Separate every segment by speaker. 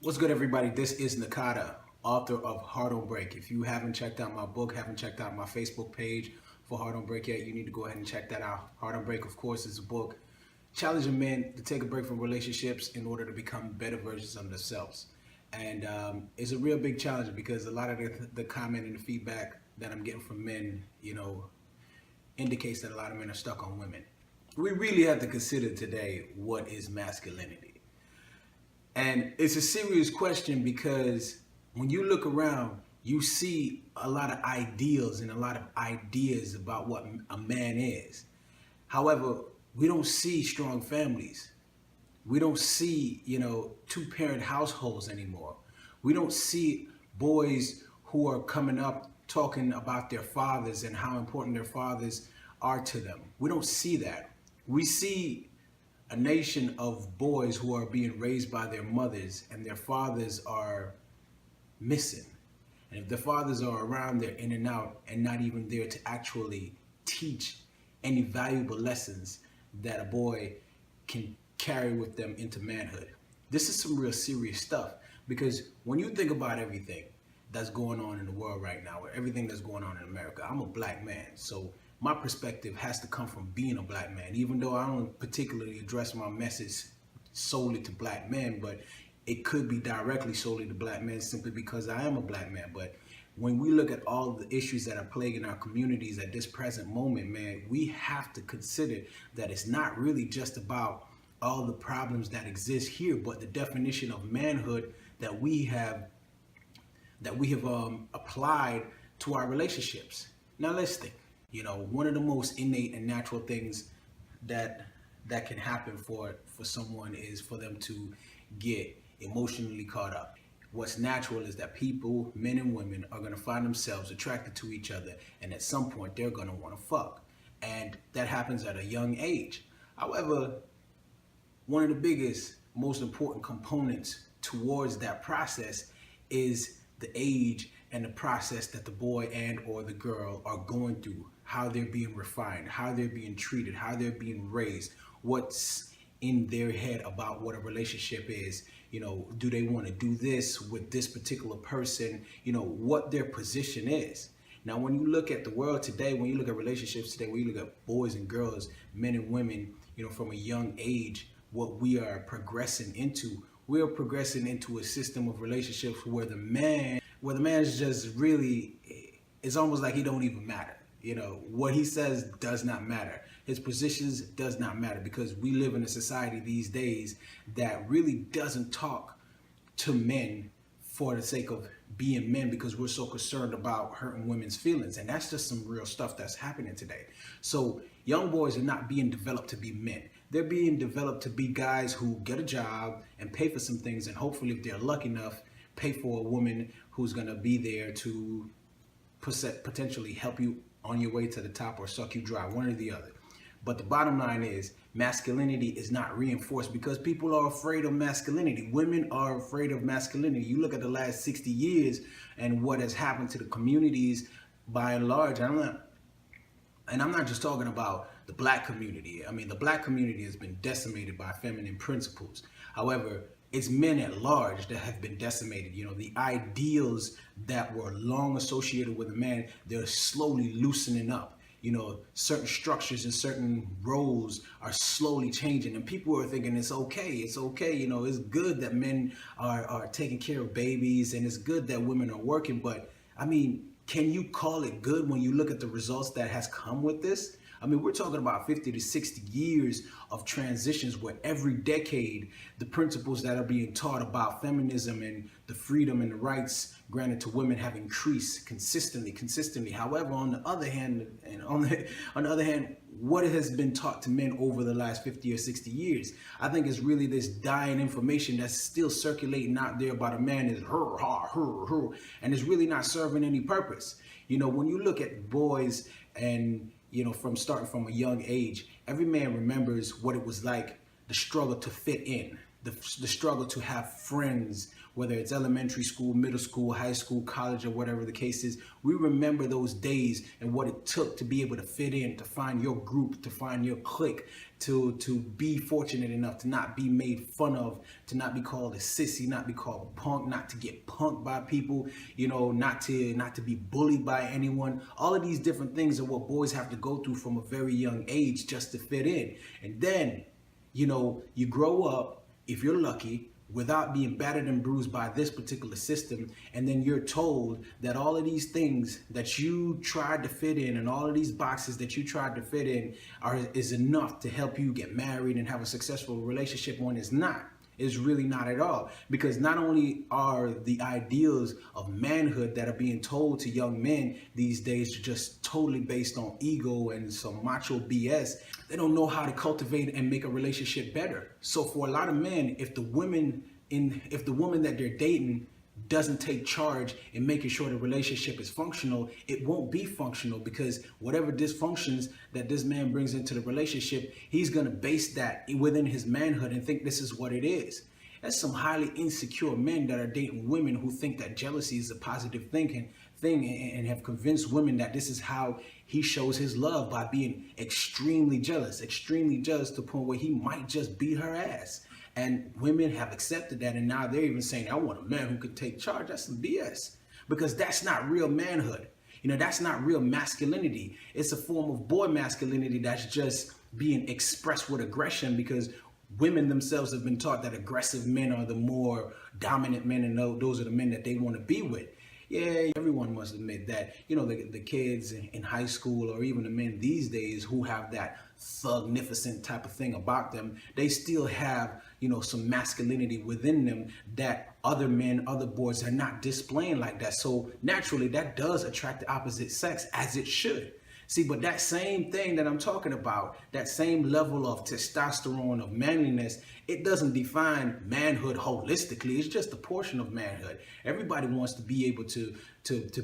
Speaker 1: What's good, everybody? This is Nakata, author of Heart on Break. If you haven't checked out my book, haven't checked out my Facebook page for Heart on Break yet, you need to go ahead and check that out. Heart on Break, of course, is a book challenging men to take a break from relationships in order to become better versions of themselves. And it's a real big challenge because a lot of the comment and the feedback that I'm getting from men, indicates that a lot of men are stuck on women. We really have to consider today what is masculinity. And it's a serious question because when you look around, you see a lot of ideals and a lot of ideas about what a man is. However, we don't see strong families. We don't see, two-parent households anymore. We don't see boys who are coming up talking about their fathers and how important their fathers are to them. We don't see that. We see a nation of boys who are being raised by their mothers and their fathers are missing. And if the fathers are around, they're in and out and not even there to actually teach any valuable lessons that a boy can carry with them into manhood. This is some real serious stuff because when you think about everything that's going on in the world right now, or everything that's going on in America, I'm a black man. So my perspective has to come from being a black man, even though I don't particularly address my message solely to black men, but it could be directly solely to black men simply because I am a black man. But when we look at all the issues that are plaguing our communities at this present moment, man, we have to consider that it's not really just about all the problems that exist here, but the definition of manhood that we have applied to our relationships. Now let's think. One of the most innate and natural things that can happen for someone is for them to get emotionally caught up. What's natural is that people, men and women, are going to find themselves attracted to each other, and at some point they're going to want to fuck. And that happens at a young age. However, one of the biggest, most important components towards that process is the age and the process that the boy and or the girl are going through, how they're being refined, how they're being treated, how they're being raised, what's in their head about what a relationship is. Do they want to do this with this particular person? What their position is. Now, when you look at the world today, when you look at relationships today, when you look at boys and girls, men and women, from a young age, what we are progressing into, we're progressing into a system of relationships where the man's just really, it's almost like he don't even matter. What he says does not matter. His positions does not matter because we live in a society these days that really doesn't talk to men for the sake of being men because we're so concerned about hurting women's feelings. And that's just some real stuff that's happening today. So young boys are not being developed to be men. They're being developed to be guys who get a job and pay for some things, and hopefully, if they're lucky enough, pay for a woman who's going to be there to potentially help you on your way to the top or suck you dry, one or the other. But the bottom line is masculinity is not reinforced because people are afraid of masculinity. Women are afraid of masculinity. You look at the last 60 years and what has happened to the communities by and large. I'm not just talking about the black community. I mean, the black community has been decimated by feminine principles. However, it's men at large that have been decimated. The ideals that were long associated with a man, they're slowly loosening up. Certain structures and certain roles are slowly changing, and people are thinking it's okay. It's good that men are taking care of babies, and it's good that women are working. But I mean, can you call it good when you look at the results that has come with this? I mean, we're talking about 50 to 60 years of transitions where every decade, the principles that are being taught about feminism and the freedom and the rights granted to women have increased consistently. However, on the other hand, what has been taught to men over the last 50 or 60 years, I think is really this dying information that's still circulating out there about a man is her, ha, her, and it's really not serving any purpose. When you look at boys and starting from a young age, every man remembers what it was like, the struggle to fit in. the struggle to have friends, whether it's elementary school, middle school, high school, college, or whatever the case is. We remember those days and what it took to be able to fit in, to find your group, to find your clique, to be fortunate enough to not be made fun of, to not be called a sissy, not be called a punk, not to get punked by people, not to be bullied by anyone. All of these different things are what boys have to go through from a very young age just to fit in. And then, you grow up, if you're lucky, without being battered and bruised by this particular system, and then you're told that all of these things that you tried to fit in and all of these boxes that you tried to fit in is enough to help you get married and have a successful relationship, when it's not. It's really not at all. Because not only are the ideals of manhood that are being told to young men these days just totally based on ego and some macho BS, they don't know how to cultivate and make a relationship better. So for a lot of men, if the woman that they're dating doesn't take charge in making sure the relationship is functional, it won't be functional, because whatever dysfunctions that this man brings into the relationship, he's going to base that within his manhood and think this is what it is. That's some highly insecure men that are dating women who think that jealousy is a positive thing and have convinced women that this is how he shows his love, by being extremely jealous to the point where he might just beat her ass. And women have accepted that, and now they're even saying, I want a man who can take charge. That's some BS, because that's not real manhood. That's not real masculinity. It's a form of boy masculinity that's just being expressed with aggression, because women themselves have been taught that aggressive men are the more dominant men, and those are the men that they want to be with. Yeah, everyone must admit that, the kids in high school, or even the men these days who have that thugnificent type of thing about them, they still have, some masculinity within them that other men, other boys are not displaying like that. So naturally, that does attract the opposite sex, as it should. See, but that same thing that I'm talking about, that same level of testosterone, of manliness, it doesn't define manhood holistically. It's just a portion of manhood. Everybody wants to be able to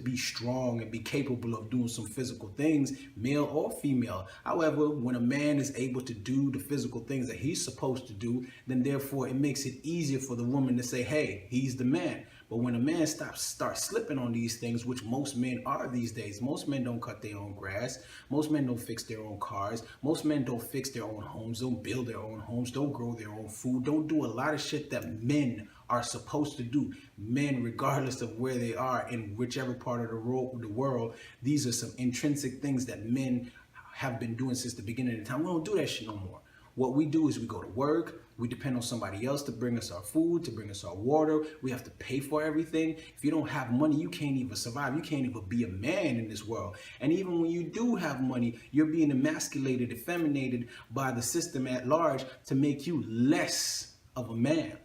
Speaker 1: be strong and be capable of doing some physical things, male or female. However, when a man is able to do the physical things that he's supposed to do, then therefore it makes it easier for the woman to say, hey, he's the man. But when a man starts slipping on these things, which most men are these days, most men don't cut their own grass, most men don't fix their own cars, most men don't fix their own homes, don't build their own homes, don't grow their own food, don't do a lot of shit that men are supposed to do. Men, regardless of where they are in whichever part of the world, these are some intrinsic things that men have been doing since the beginning of the time. We don't do that shit no more. What we do is we go to work, we depend on somebody else to bring us our food, to bring us our water. We have to pay for everything. If you don't have money, you can't even survive. You can't even be a man in this world. And even when you do have money, you're being emasculated, effeminated by the system at large to make you less of a man.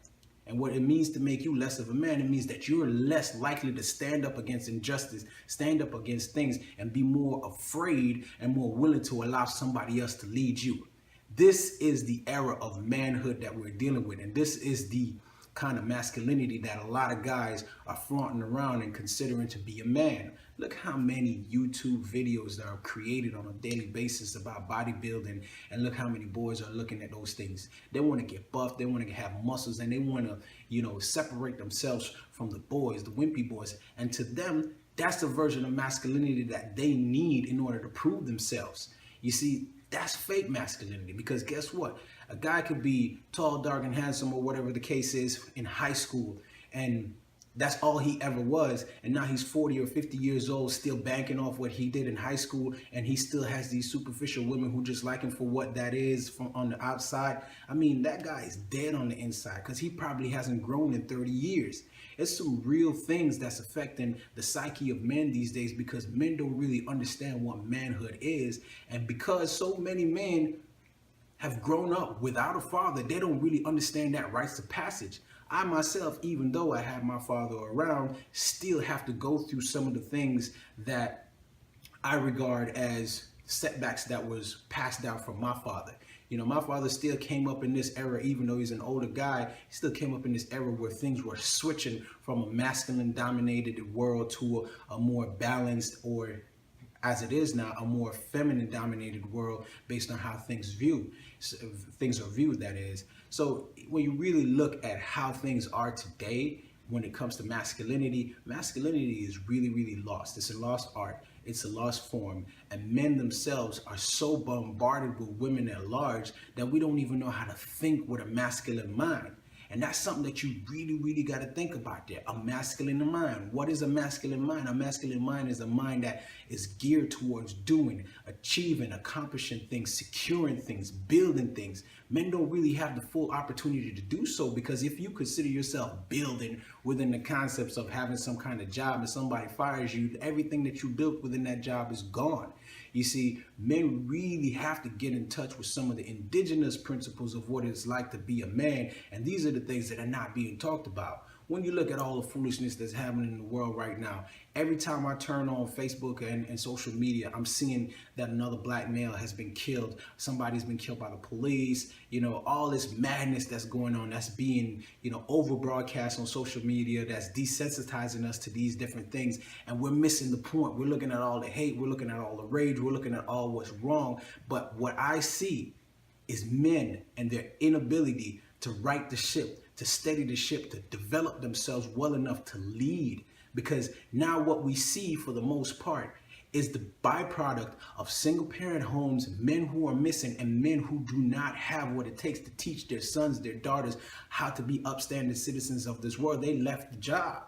Speaker 1: And what it means to make you less of a man, it means that you're less likely to stand up against injustice, stand up against things, and be more afraid and more willing to allow somebody else to lead you. This is the era of manhood that we're dealing with. And this is the kind of masculinity that a lot of guys are flaunting around and considering to be a man. Look how many YouTube videos that are created on a daily basis about bodybuilding, and look how many boys are looking at those things. They want to get buffed, they want to have muscles, and they want to, separate themselves from the boys, the wimpy boys. And to them, that's the version of masculinity that they need in order to prove themselves. You see, that's fake masculinity, because guess what? A guy could be tall, dark, and handsome, or whatever the case is, in high school, and that's all he ever was. And now he's 40 or 50 years old, still banking off what he did in high school, and he still has these superficial women who just like him for what that is from on the outside. I mean, that guy is dead on the inside, because he probably hasn't grown in 30 years. It's some real things that's affecting the psyche of men these days, because men don't really understand what manhood is. And because so many men have grown up without a father, they don't really understand that rites of passage. I myself, even though I have my father around, still have to go through some of the things that I regard as setbacks that was passed down from my father. My father still came up in this era, even though he's an older guy, he still came up in this era where things were switching from a masculine dominated world to a more balanced, or as it is now, a more feminine dominated world based on how things are viewed, that is. So when you really look at how things are today, when it comes to masculinity is really, really lost. It's a lost art. It's a lost form. And men themselves are so bombarded with women at large that we don't even know how to think with a masculine mind. And that's something that you really, really got to think about there. A masculine mind. What is a masculine mind? A masculine mind is a mind that is geared towards doing, achieving, accomplishing things, securing things, building things. Men don't really have the full opportunity to do so, because if you consider yourself building within the concepts of having some kind of job and somebody fires you, everything that you built within that job is gone. You see, men really have to get in touch with some of the indigenous principles of what it's like to be a man. And these are the things that are not being talked about. When you look at all the foolishness that's happening in the world right now, every time I turn on Facebook and social media, I'm seeing that another black male has been killed. Somebody's been killed by the police. You know, all this madness that's going on, that's being, over broadcast on social media, that's desensitizing us to these different things. And we're missing the point. We're looking at all the hate. We're looking at all the rage. We're looking at all what's wrong. But what I see is men and their inability to right the ship, to steady the ship, to develop themselves well enough to lead. Because now what we see for the most part is the byproduct of single parent homes, men who are missing, and men who do not have what it takes to teach their sons, their daughters, how to be upstanding citizens of this world. They left the job,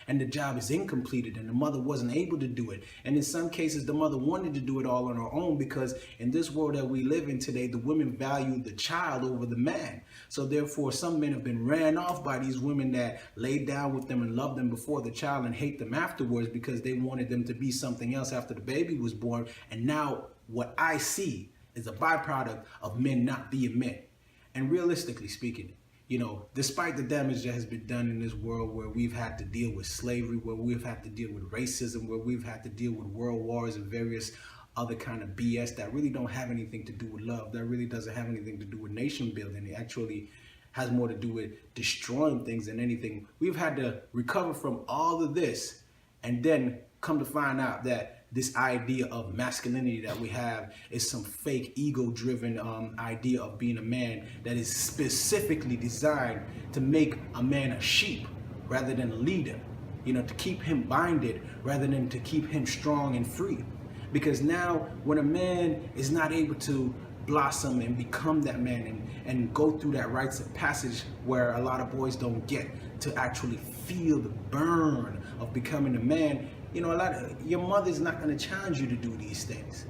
Speaker 1: and the job is incompleted, and the mother wasn't able to do it. And in some cases, the mother wanted to do it all on her own, because in this world that we live in today, the women value the child over the man. So therefore, some men have been ran off by these women that laid down with them and loved them before the child and hate them afterwards, because they wanted them to be something else after the baby was born. And now what I see is a byproduct of men not being men. And realistically speaking, despite the damage that has been done in this world, where we've had to deal with slavery, where we've had to deal with racism, where we've had to deal with world wars and various other kind of BS that really don't have anything to do with love, that really doesn't have anything to do with nation building. It actually has more to do with destroying things than anything. We've had to recover from all of this, and then come to find out that this idea of masculinity that we have is some fake ego-driven idea of being a man that is specifically designed to make a man a sheep rather than a leader, to keep him binded rather than to keep him strong and free. Because now when a man is not able to blossom and become that man and go through that rites of passage where a lot of boys don't get to actually feel the burn of becoming a man, your mother's not going to challenge you to do these things.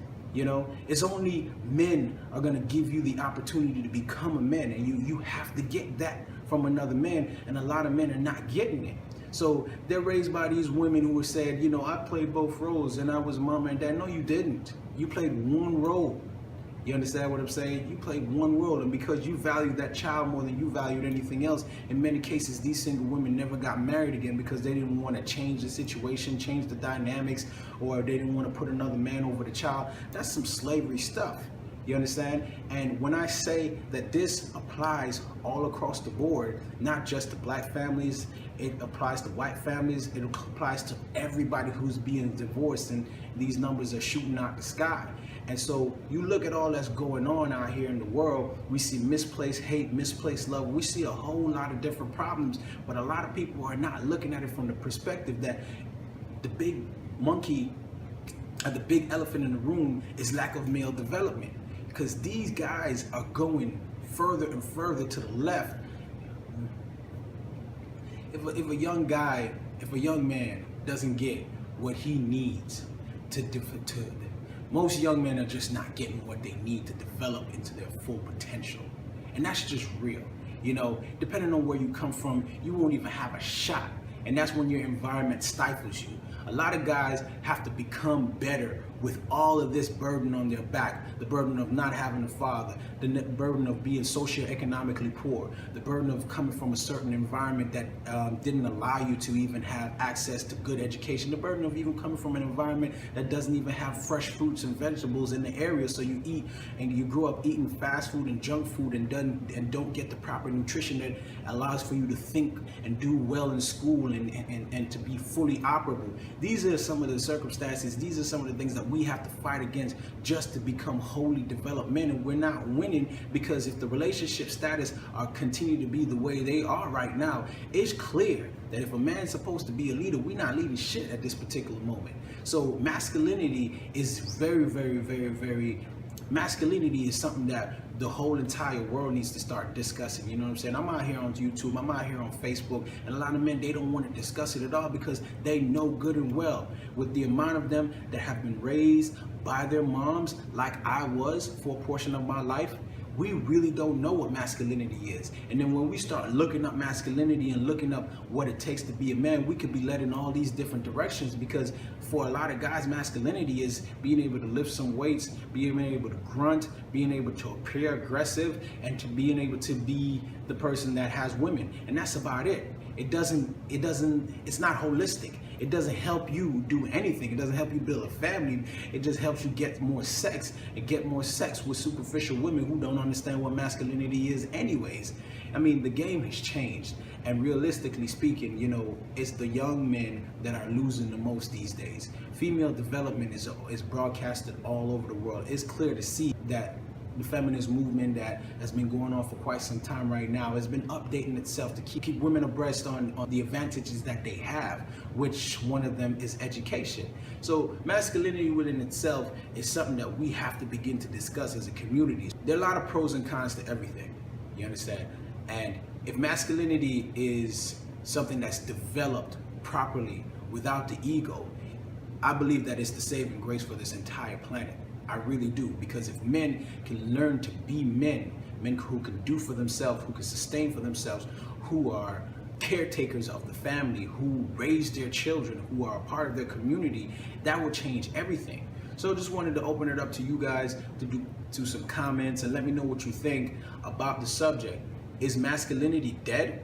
Speaker 1: It's only men are going to give you the opportunity to become a man, and you have to get that from another man, and a lot of men are not getting it. So they're raised by these women who were said, I played both roles, and I was mama and dad. No, you didn't. You played one role. You understand what I'm saying? You played one role, and because you valued that child more than you valued anything else, in many cases, these single women never got married again because they didn't want to change the situation, change the dynamics, or they didn't want to put another man over the child. That's some slavery stuff. You understand? And when I say that this applies all across the board, not just to black families, it applies to white families, it applies to everybody who's being divorced, and these numbers are shooting out the sky. And so you look at all that's going on out here in the world, we see misplaced hate, misplaced love, we see a whole lot of different problems, but a lot of people are not looking at it from the perspective that the big monkey, or the big elephant in the room is lack of male development. Because these guys are going further and further to the left. If a young man doesn't get what he needs most young men are just not getting what they need to develop into their full potential. And that's just real. Depending on where you come from, you won't even have a shot. And that's when your environment stifles you. A lot of guys have to become better with all of this burden on their back. The burden of not having a father, the burden of being socioeconomically poor, the burden of coming from a certain environment that didn't allow you to even have access to good education, the burden of even coming from an environment that doesn't even have fresh fruits and vegetables in the area, so you eat and you grow up eating fast food and junk food and don't get the proper nutrition that allows for you to think and do well in school and to be fully operable. These are some of the circumstances, these are some of the things that we have to fight against just to become wholly developed men, and we're not winning because if the relationship status are continue to be the way they are right now, it's clear that if a man's supposed to be a leader, we're not leading shit at this particular moment. So masculinity is very masculinity is something that the whole entire world needs to start discussing. You know what I'm saying? I'm out here on YouTube, I'm out here on Facebook, and a lot of men, they don't want to discuss it at all because they know good and well with the amount of them that have been raised by their moms like I was for a portion of my life. We really don't know what masculinity is. And then when we start looking up masculinity and looking up what it takes to be a man, we could be led in all these different directions, because for a lot of guys, masculinity is being able to lift some weights, being able to grunt, being able to appear aggressive, and to being able to be the person that has women. And that's about it. It's not holistic. It doesn't help you do anything. It doesn't help you build a family. It just helps you get more sex and get more sex with superficial women who don't understand what masculinity is anyways. I mean, the game has changed. And realistically speaking, you know, it's the young men that are losing the most these days. Female development is broadcasted all over the world. It's clear to see that the feminist movement that has been going on for quite some time right now has been updating itself to keep women abreast on the advantages that they have, which one of them is education. So masculinity within itself is something that we have to begin to discuss as a community. There are a lot of pros and cons to everything, you understand? And if masculinity is something that's developed properly without the ego, I believe that it's the saving grace for this entire planet. I really do, because if men can learn to be men who can do for themselves, who can sustain for themselves, who are caretakers of the family, who raise their children, who are a part of their community, that will change everything. So just wanted to open it up to you guys to do some comments and let me know what you think about the subject. Is masculinity dead?